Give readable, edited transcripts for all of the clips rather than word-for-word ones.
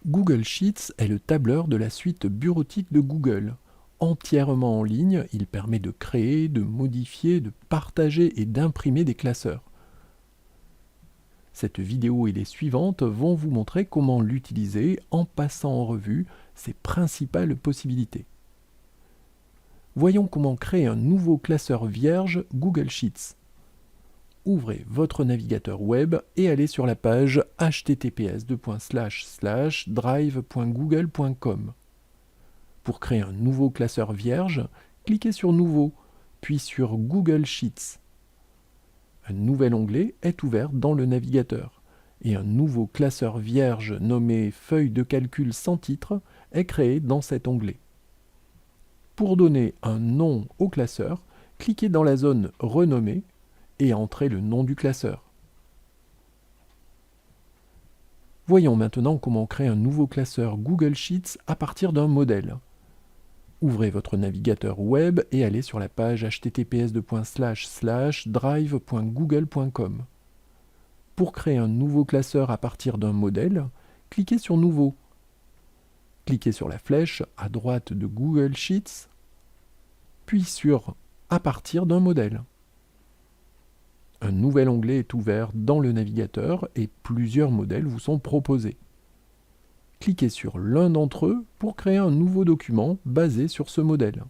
Google Sheets est le tableur de la suite bureautique de Google. Entièrement en ligne, il permet de créer, de modifier, de partager et d'imprimer des classeurs. Cette vidéo et les suivantes vont vous montrer comment l'utiliser en passant en revue ses principales possibilités. Voyons comment créer un nouveau classeur vierge Google Sheets. Ouvrez votre navigateur web et allez sur la page https://drive.google.com. Pour créer un nouveau classeur vierge, cliquez sur Nouveau, puis sur Google Sheets. Un nouvel onglet est ouvert dans le navigateur et un nouveau classeur vierge nommé Feuille de calcul sans titre est créé dans cet onglet. Pour donner un nom au classeur, cliquez dans la zone Renommer et entrez le nom du classeur. Voyons maintenant comment créer un nouveau classeur Google Sheets à partir d'un modèle. Ouvrez votre navigateur web et allez sur la page https://drive.google.com. Pour créer un nouveau classeur à partir d'un modèle, cliquez sur Nouveau. Cliquez sur la flèche à droite de Google Sheets, puis sur À partir d'un modèle. Un nouvel onglet est ouvert dans le navigateur et plusieurs modèles vous sont proposés. Cliquez sur l'un d'entre eux pour créer un nouveau document basé sur ce modèle.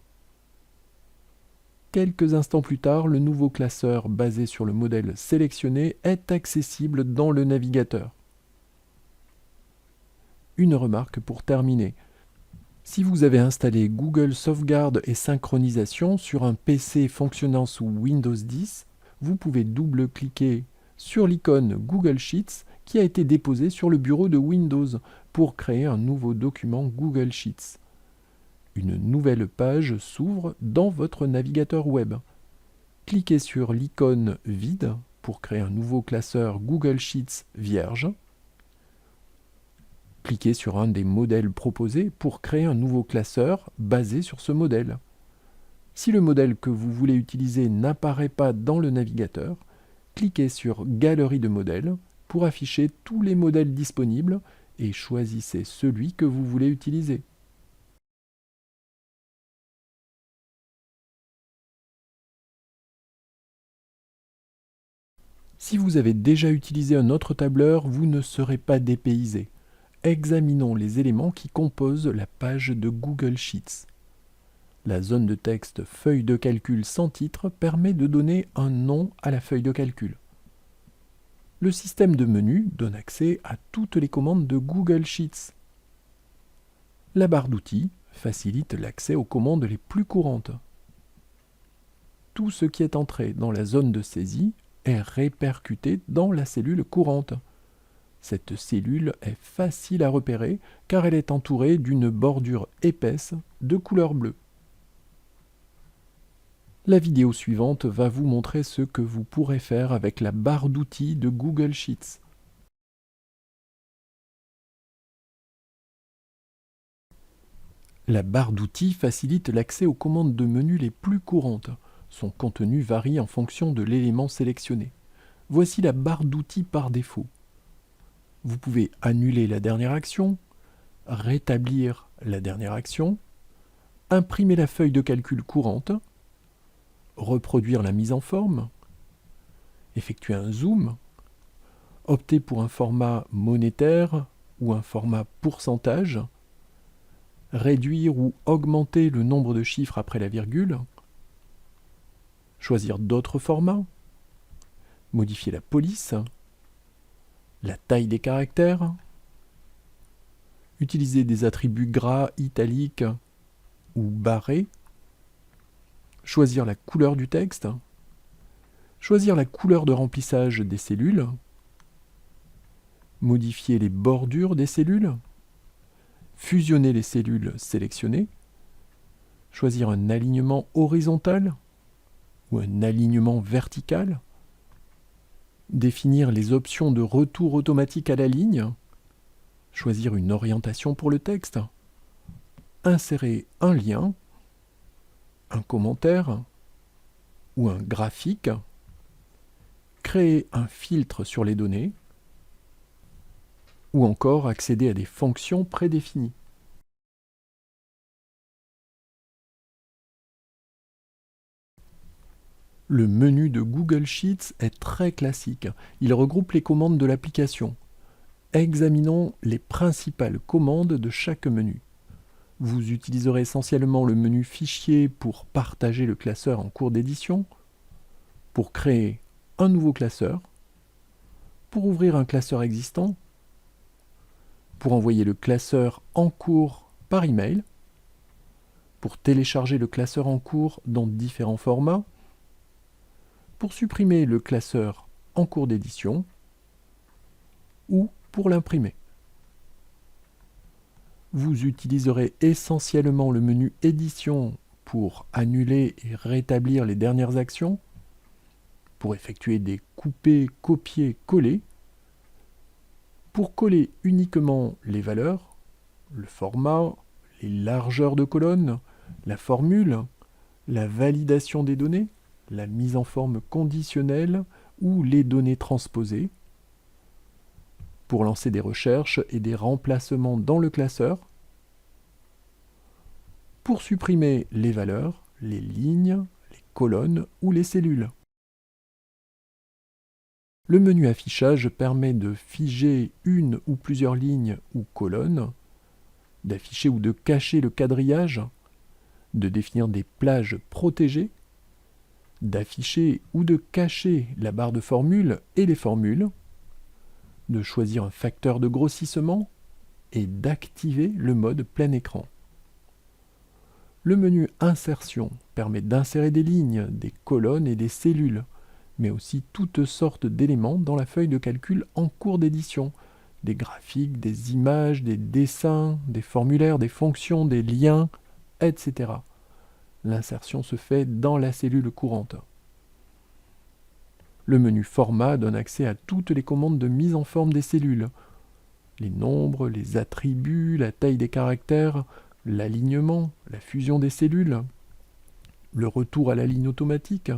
Quelques instants plus tard, le nouveau classeur basé sur le modèle sélectionné est accessible dans le navigateur. Une remarque pour terminer. Si vous avez installé Google Sauvegarde et Synchronisation sur un PC fonctionnant sous Windows 10, vous pouvez double-cliquer sur l'icône Google Sheets qui a été déposée sur le bureau de Windows pour créer un nouveau document Google Sheets. Une nouvelle page s'ouvre dans votre navigateur web. Cliquez sur l'icône vide pour créer un nouveau classeur Google Sheets vierge. Cliquez sur un des modèles proposés pour créer un nouveau classeur basé sur ce modèle. Si le modèle que vous voulez utiliser n'apparaît pas dans le navigateur, cliquez sur Galerie de modèles pour afficher tous les modèles disponibles et choisissez celui que vous voulez utiliser. Si vous avez déjà utilisé un autre tableur, vous ne serez pas dépaysé. Examinons les éléments qui composent la page de Google Sheets. La zone de texte Feuille de calcul sans titre permet de donner un nom à la feuille de calcul. Le système de menu donne accès à toutes les commandes de Google Sheets. La barre d'outils facilite l'accès aux commandes les plus courantes. Tout ce qui est entré dans la zone de saisie est répercuté dans la cellule courante. Cette cellule est facile à repérer car elle est entourée d'une bordure épaisse de couleur bleue. La vidéo suivante va vous montrer ce que vous pourrez faire avec la barre d'outils de Google Sheets. La barre d'outils facilite l'accès aux commandes de menu les plus courantes. Son contenu varie en fonction de l'élément sélectionné. Voici la barre d'outils par défaut. Vous pouvez annuler la dernière action, rétablir la dernière action, imprimer la feuille de calcul courante, reproduire la mise en forme, effectuer un zoom, opter pour un format monétaire ou un format pourcentage, réduire ou augmenter le nombre de chiffres après la virgule, choisir d'autres formats, modifier la police, la taille des caractères, utiliser des attributs gras, italiques ou barrés, choisir la couleur du texte, choisir la couleur de remplissage des cellules, modifier les bordures des cellules, fusionner les cellules sélectionnées, choisir un alignement horizontal ou un alignement vertical, définir les options de retour automatique à la ligne, choisir une orientation pour le texte, insérer un lien, un commentaire ou un graphique, créer un filtre sur les données, ou encore accéder à des fonctions prédéfinies. Le menu de Google Sheets est très classique. Il regroupe les commandes de l'application. Examinons les principales commandes de chaque menu. Vous utiliserez essentiellement le menu Fichier pour partager le classeur en cours d'édition, pour créer un nouveau classeur, pour ouvrir un classeur existant, pour envoyer le classeur en cours par email, pour télécharger le classeur en cours dans différents formats, pour supprimer le classeur en cours d'édition ou pour l'imprimer. Vous utiliserez essentiellement le menu Édition pour annuler et rétablir les dernières actions, pour effectuer des coupés, copier, coller, pour coller uniquement les valeurs, le format, les largeurs de colonnes, la formule, la validation des données, la mise en forme conditionnelle ou les données transposées, pour lancer des recherches et des remplacements dans le classeur, pour supprimer les valeurs, les lignes, les colonnes ou les cellules. Le menu affichage permet de figer une ou plusieurs lignes ou colonnes, d'afficher ou de cacher le quadrillage, de définir des plages protégées, d'afficher ou de cacher la barre de formule et les formules, de choisir un facteur de grossissement et d'activer le mode plein écran. Le menu Insertion permet d'insérer des lignes, des colonnes et des cellules, mais aussi toutes sortes d'éléments dans la feuille de calcul en cours d'édition, des graphiques, des images, des dessins, des formulaires, des fonctions, des liens, etc. L'insertion se fait dans la cellule courante. Le menu Format donne accès à toutes les commandes de mise en forme des cellules. Les nombres, les attributs, la taille des caractères, l'alignement, la fusion des cellules, le retour à la ligne automatique,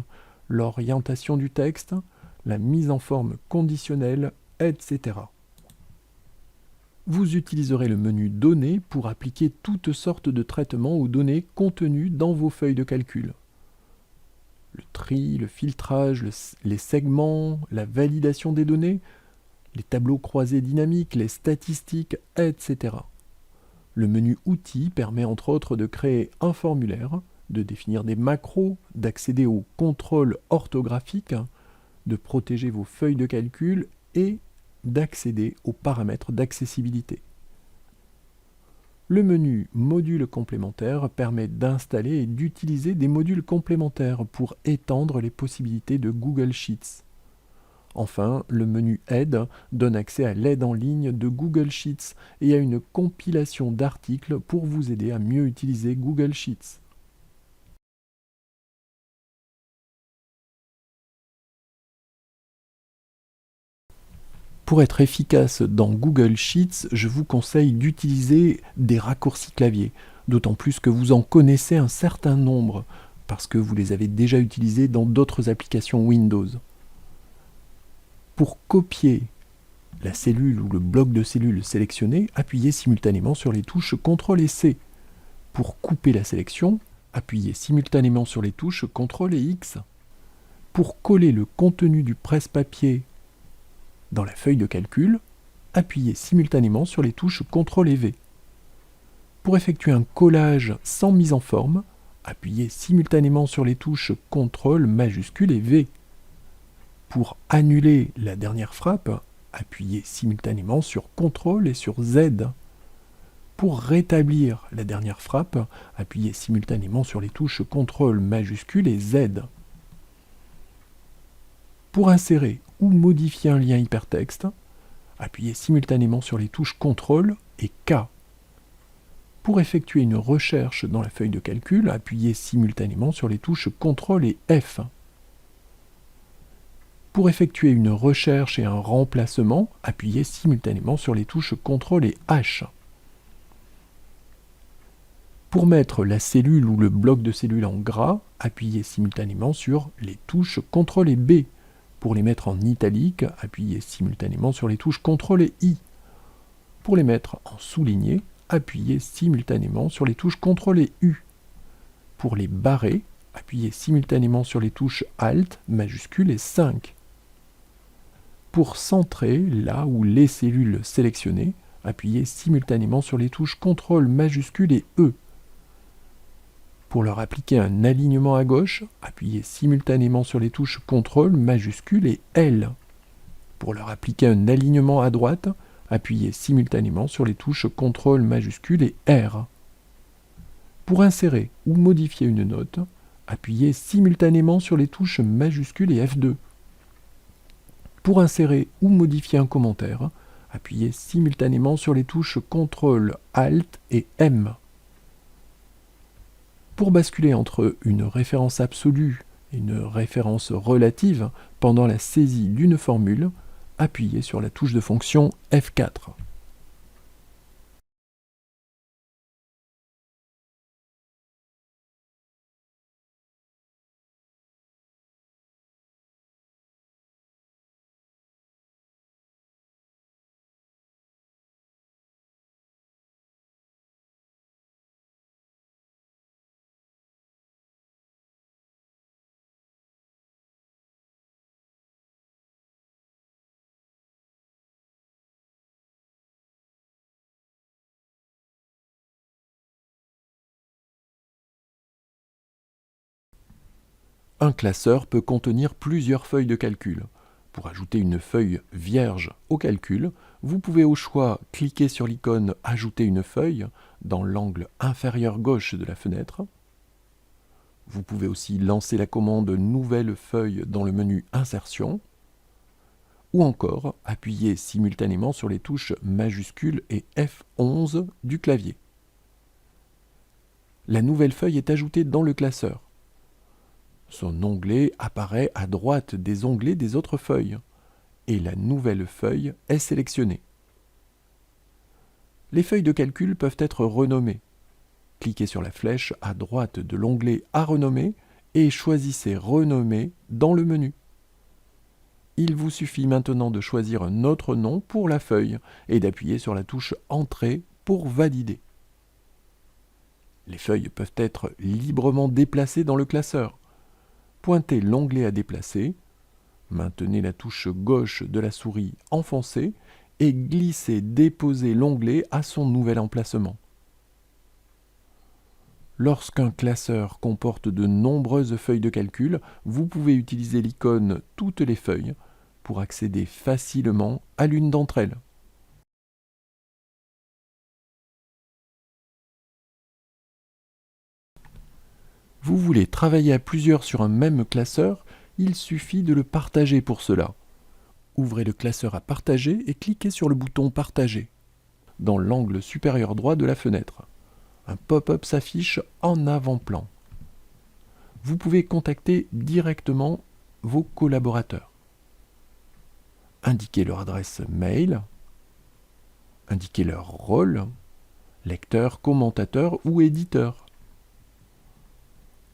l'orientation du texte, la mise en forme conditionnelle, etc. Vous utiliserez le menu Données pour appliquer toutes sortes de traitements aux données contenues dans vos feuilles de calcul. Le tri, le filtrage, les segments, la validation des données, les tableaux croisés dynamiques, les statistiques, etc. Le menu Outils permet entre autres de créer un formulaire, de définir des macros, d'accéder au contrôle orthographique, de protéger vos feuilles de calcul et d'accéder aux paramètres d'accessibilité. Le menu Modules complémentaires permet d'installer et d'utiliser des modules complémentaires pour étendre les possibilités de Google Sheets. Enfin, le menu Aide donne accès à l'aide en ligne de Google Sheets et à une compilation d'articles pour vous aider à mieux utiliser Google Sheets. Pour être efficace dans Google Sheets, je vous conseille d'utiliser des raccourcis clavier, d'autant plus que vous en connaissez un certain nombre, parce que vous les avez déjà utilisés dans d'autres applications Windows. Pour copier la cellule ou le bloc de cellules sélectionné, appuyez simultanément sur les touches CTRL et C. Pour couper la sélection, appuyez simultanément sur les touches CTRL et X. Pour coller le contenu du presse-papier dans la feuille de calcul, appuyez simultanément sur les touches CTRL et V. Pour effectuer un collage sans mise en forme, appuyez simultanément sur les touches CTRL majuscule et V. Pour annuler la dernière frappe, appuyez simultanément sur CTRL et sur Z. Pour rétablir la dernière frappe, appuyez simultanément sur les touches CTRL majuscule et Z. Pour insérer ou modifier un lien hypertexte, appuyez simultanément sur les touches CTRL et K. Pour effectuer une recherche dans la feuille de calcul, appuyez simultanément sur les touches CTRL et F. Pour effectuer une recherche et un remplacement, appuyez simultanément sur les touches CTRL et H. Pour mettre la cellule ou le bloc de cellules en gras, appuyez simultanément sur les touches CTRL et B. Pour les mettre en italique, appuyez simultanément sur les touches CTRL et I. Pour les mettre en souligné, appuyez simultanément sur les touches CTRL et U. Pour les barrer, appuyez simultanément sur les touches Alt, majuscule et 5. Pour centrer là où les cellules sélectionnées, appuyez simultanément sur les touches CTRL majuscule et E. Pour leur appliquer un alignement à gauche, appuyez simultanément sur les touches CTRL majuscule et L. Pour leur appliquer un alignement à droite, appuyez simultanément sur les touches CTRL majuscule et R. Pour insérer ou modifier une note, appuyez simultanément sur les touches majuscule et F2. Pour insérer ou modifier un commentaire, appuyez simultanément sur les touches CTRL, ALT et M. Pour basculer entre une référence absolue et une référence relative pendant la saisie d'une formule, appuyez sur la touche de fonction F4. Un classeur peut contenir plusieurs feuilles de calcul. Pour ajouter une feuille vierge au calcul, vous pouvez au choix cliquer sur l'icône « Ajouter une feuille » dans l'angle inférieur gauche de la fenêtre. Vous pouvez aussi lancer la commande « Nouvelle feuille » dans le menu « Insertion » ou encore appuyer simultanément sur les touches majuscules et F11 du clavier. La nouvelle feuille est ajoutée dans le classeur. Son onglet apparaît à droite des onglets des autres feuilles et la nouvelle feuille est sélectionnée. Les feuilles de calcul peuvent être renommées. Cliquez sur la flèche à droite de l'onglet « À renommer » et choisissez « Renommer » dans le menu. Il vous suffit maintenant de choisir un autre nom pour la feuille et d'appuyer sur la touche « Entrée » pour valider. Les feuilles peuvent être librement déplacées dans le classeur. Pointez l'onglet à déplacer, maintenez la touche gauche de la souris enfoncée et glissez-déposez l'onglet à son nouvel emplacement. Lorsqu'un classeur comporte de nombreuses feuilles de calcul, vous pouvez utiliser l'icône « Toutes les feuilles » pour accéder facilement à l'une d'entre elles. Vous voulez travailler à plusieurs sur un même classeur, il suffit de le partager pour cela. Ouvrez le classeur à partager et cliquez sur le bouton « Partager » dans l'angle supérieur droit de la fenêtre. Un pop-up s'affiche en avant-plan. Vous pouvez contacter directement vos collaborateurs. Indiquez leur adresse mail, indiquez leur rôle, lecteur, commentateur ou éditeur.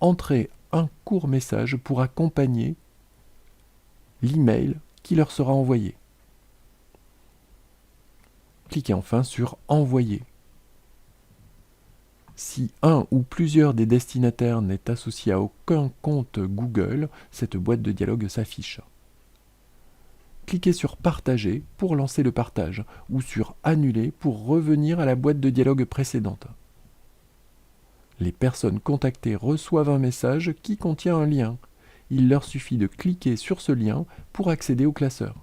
Entrez un court message pour accompagner l'email qui leur sera envoyé. Cliquez enfin sur « Envoyer ». Si un ou plusieurs des destinataires n'est associé à aucun compte Google, cette boîte de dialogue s'affiche. Cliquez sur « Partager » pour lancer le partage ou sur « Annuler » pour revenir à la boîte de dialogue précédente. Les personnes contactées reçoivent un message qui contient un lien. Il leur suffit de cliquer sur ce lien pour accéder au classeur.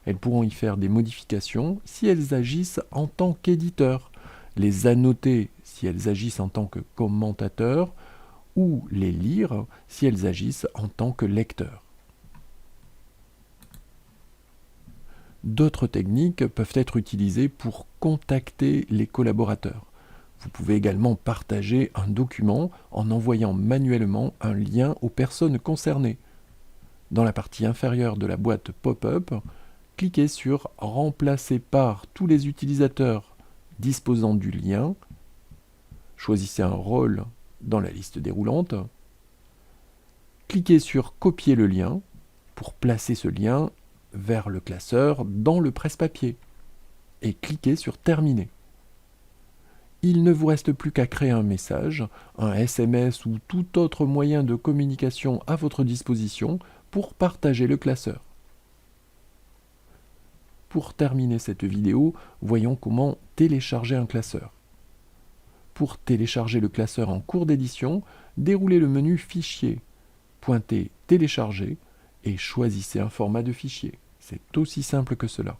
Elles pourront y faire des modifications si elles agissent en tant qu'éditeurs, les annoter si elles agissent en tant que commentateurs ou les lire si elles agissent en tant que lecteurs. D'autres techniques peuvent être utilisées pour contacter les collaborateurs. Vous pouvez également partager un document en envoyant manuellement un lien aux personnes concernées. Dans la partie inférieure de la boîte pop-up, cliquez sur « Remplacer par tous les utilisateurs disposant du lien ». Choisissez un rôle dans la liste déroulante. Cliquez sur « Copier le lien » pour placer ce lien vers le classeur dans le presse-papier. et cliquez sur Terminer. Il ne vous reste plus qu'à créer un message, un SMS ou tout autre moyen de communication à votre disposition pour partager le classeur. Pour terminer cette vidéo, voyons comment télécharger un classeur. Pour télécharger le classeur en cours d'édition, déroulez le menu Fichier, pointez Télécharger et choisissez un format de fichier. C'est aussi simple que cela.